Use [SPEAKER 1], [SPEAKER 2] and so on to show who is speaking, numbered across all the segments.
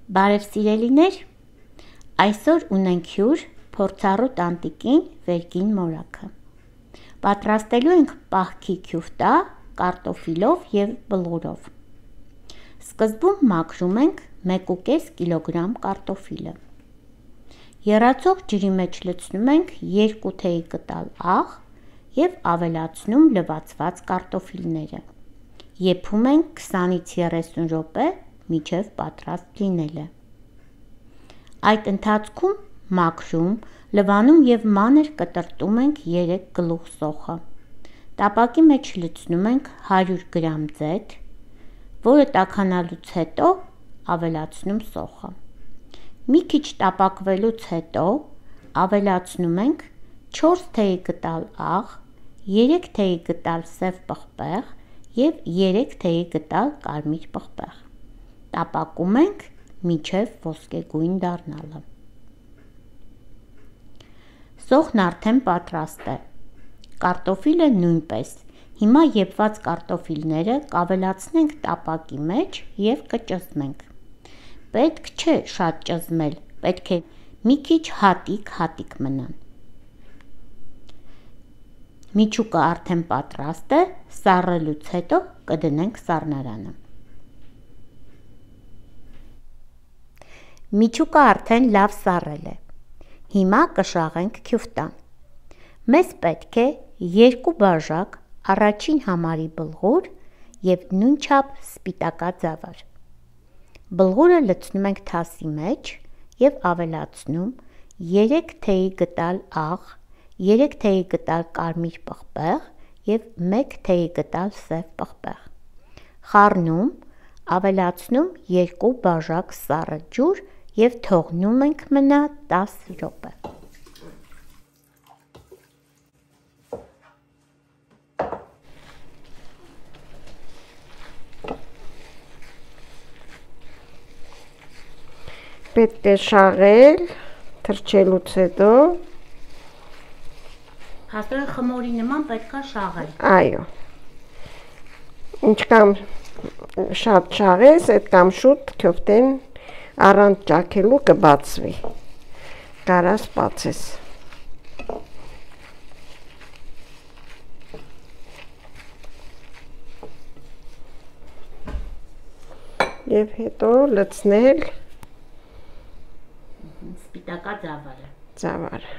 [SPEAKER 1] Բարև սիրելիներ, այսօր ունենք հյուր փորձառու տանտիկին վերգին մորաքը։ Պատրաստելու ենք պահքի քյուֆտա կարտոֆիլով և բլղուրով։ Սկզբում մաքրում ենք 1,5 կգ կարտոֆիլը։ Եռացող ջրի մեջ լցնում ենք 2 թեյ կտալ աղ և ավելացնում լվացված կարտոֆիլները։ Եփում ենք 20-ից 30 րոպե մինչև պատրաստ լինելը։ Այդ ընթացքում մաքրում, լվանում և մանր կտրտում ենք 3 գլուխ սոխը։ Տապակի մեջ լցնում ենք 100 գ ձեթ, որը տաքանալուց հետո ավելացնում սոխը։ Մի քիչ տապակվելուց հետո ավելացնում ենք 4 թեյ կտալ աղ, 3 թեյ կտալ սև պղպեղ և 3 թեյ կտալ կարմիր պղպեղ։ Տապակում ենք մինչև ոսկեգույն դառնալը։ Սոխն արդեն պատրաստ է, կարտոֆիլը նույնպես։ Հիմա եփված կարտոֆիլները կավելացնենք տապակի մեջ և կճզմենք։ Պետք չէ շատ ճզմել, պետք է մի քիչ հատիկ մնան։ Միջուկը արդեն պատրաստ է, սառելուց հետո կդնենք սառնարանը։ Միջուկը արդեն լավ սառել է։ Հիմա կշաղենք քյուֆտան։ Մեզ պետք է 2 բաժակ առաջին համարի բլղուր և նույնչափ սպիտակաձավար։ Բլղուրը լցնում ենք թասի մեջ և ավելացնում 3 թեյ կտալ աղ, 3 թեյ կտալ կարմիր պղպեղ և 1 թեյ կտալ սև պղպեղ։ Խառնում, ավելացնում 2 բաժակ սառը ջուր և թողնում ենք մնա 10 րոպե։
[SPEAKER 2] Պետք է շաղել, թրջելուց հետո։
[SPEAKER 1] Հասարակ խմորի նման պետք է շաղել։
[SPEAKER 2] Այո։ Ինչքան շատ շաղես, այդքան շուտ քյուֆտեն առանց ճաքելու կբացվի։ Կարաս բացես։ Եվ հետո լցնել
[SPEAKER 1] սպիտակաձավարը։
[SPEAKER 2] Ձավարը։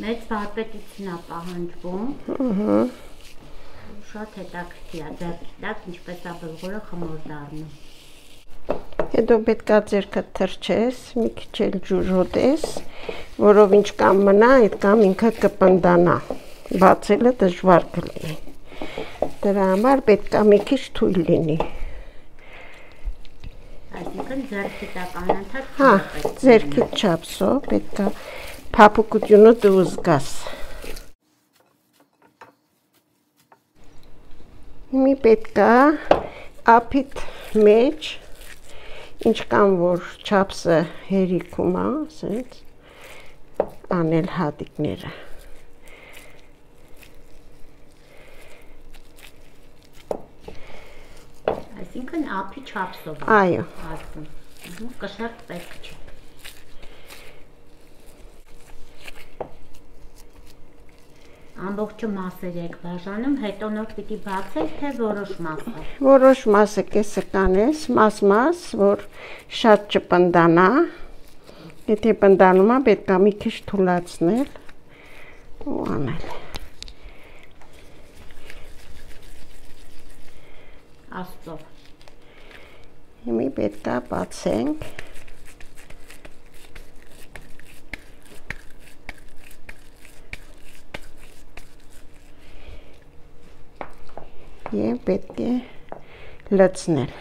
[SPEAKER 1] Մեծ վարպետություն է պահանջվում։ Շատ հետաքրքիր է, ձեռքի տակ ինչպես է բլղուրը խմոր դառնում։
[SPEAKER 2] Հետո պետք է ձեռքը թրջես, մի քիչ էլ ջուր հոտես, որով ինչքան մնա, այդքան ինքը կպնդանա։ Բացելը դժվար կլինի։ Դրա համար պետք է մի քիչ թույլ լինի։
[SPEAKER 1] Այսինքն ձեռքի տակ անընդհատ։
[SPEAKER 2] Հա, ձեռքի չափսով պետք է փափուկությունը դու զգաս։ Մի պետք է ափիդ մեջ ինչքան որ չափսը հերիքում է, ասենց անել հատիկները։
[SPEAKER 1] Այսինքն ափի չափսով։
[SPEAKER 2] Այո։
[SPEAKER 1] Կշերտ պետք չէ։ Ամբողջը մասեր եք բաժանում, հետո նոր պիտի բացեք, թե որոշ մասը։
[SPEAKER 2] Որոշ մասը կեսը կանես, մաս, որ շատ չպնդանա։ Եթե պնդանում է, պետք է մի քիչ թուլացնել ու անել։
[SPEAKER 1] Աստծո։
[SPEAKER 2] Հիմա պետք է բացենք։ Եվ պետք է լցնել,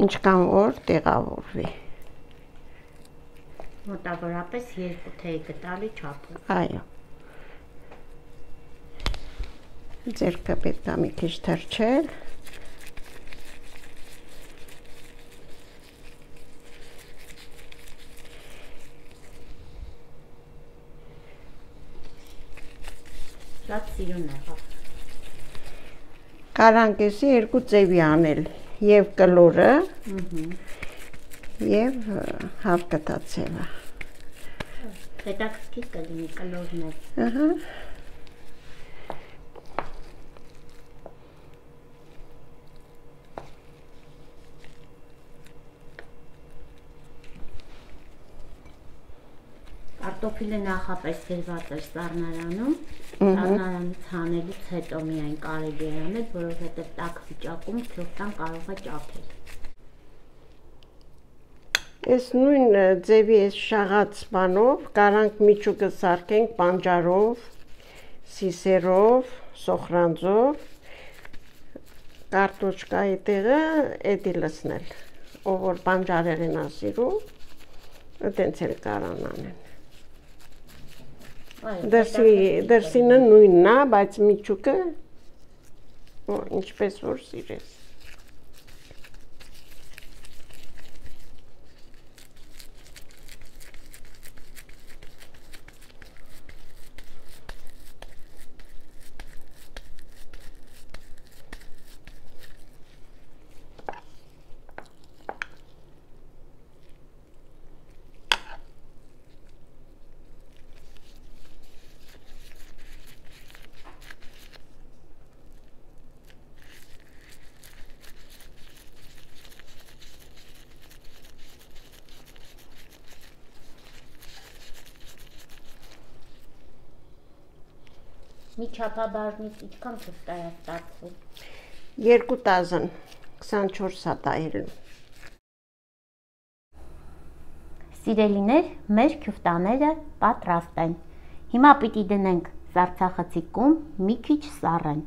[SPEAKER 2] ինչքան որ տեղավորվի։
[SPEAKER 1] Մոտավորապես 2 թեյ կտալի չափով։
[SPEAKER 2] Այո։ Ձեռքը պետք է մի քիչ թրջել։
[SPEAKER 1] շատ սիրուն եղավ։
[SPEAKER 2] Կարանք էսի երկու ձևի անել, եւ կլորը, եւ հավկտացելը։
[SPEAKER 1] Հետաքրքիր կլինի կլորն է։
[SPEAKER 2] Ահա։
[SPEAKER 1] Կարտոֆիլը նախապես գրված էր սառնարանում, սառնարանից հանելուց հետո միայն կարելի է անել, որովհետև տաք վիճակում քյոֆտան կարող է ճապել։
[SPEAKER 2] Այս նույն ձևի այս շաղած բանով կարանք միջուկը սարքենք պանջարով, սիսերով, սոխրանձով, կարտոչկայի տեղը էդի լցնել, ով որ պանջարերին ասիրում, այդենց էլ կարան անեն։ Դրսինը նույնն է, բայց միջուկը ինչպես որ սիրես։
[SPEAKER 1] Մի չափաբաժնից ինչքան քյոֆտա է ստացվում։
[SPEAKER 2] 2 տազն, 24 հատ այրել։
[SPEAKER 1] Սիրելիներ, մեր քյոֆտաները պատրաստ են։ Հիմա պիտի դնենք սառցախցիկում մի քիչ սառեն,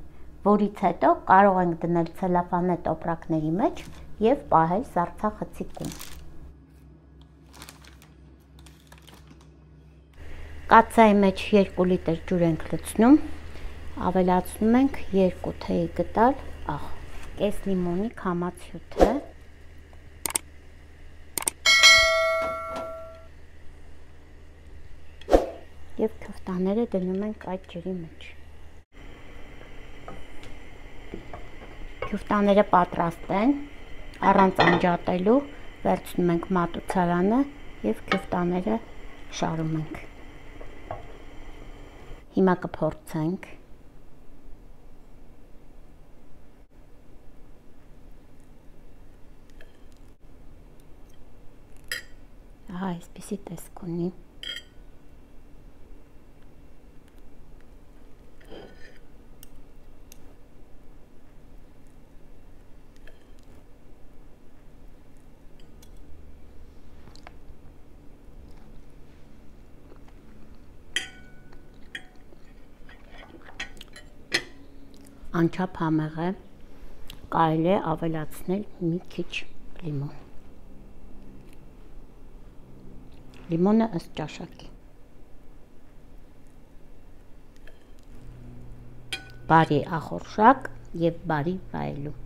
[SPEAKER 1] որից հետո կարող ենք դնել ցելոֆանե տոպրակների մեջ եւ պահել սառցախցիկում։ Կաթսայի մեջ 2 լիտր ջուր ենք լցնում, ավելացնում ենք 2 թեյի գդալ, կես լիմոնի քամած հյութը, եւ քյոֆտաները դնում ենք այդ ջրի մեջ։ Քյոֆտաները պատրաստ են, առանց անջատելու վերցնում ենք մատուցարանը եւ քյոֆտաները շարում ենք։ Հիմա կփորձենք։ Ահա, այսպիսի տեսք ունի։ Անչափ համեղ է, կարելի է ավելացնել մի քիչ լիմոն։ Լիմոնը ըստ ճաշակի։ Բարի ախորժակ եւ բարի վայելում։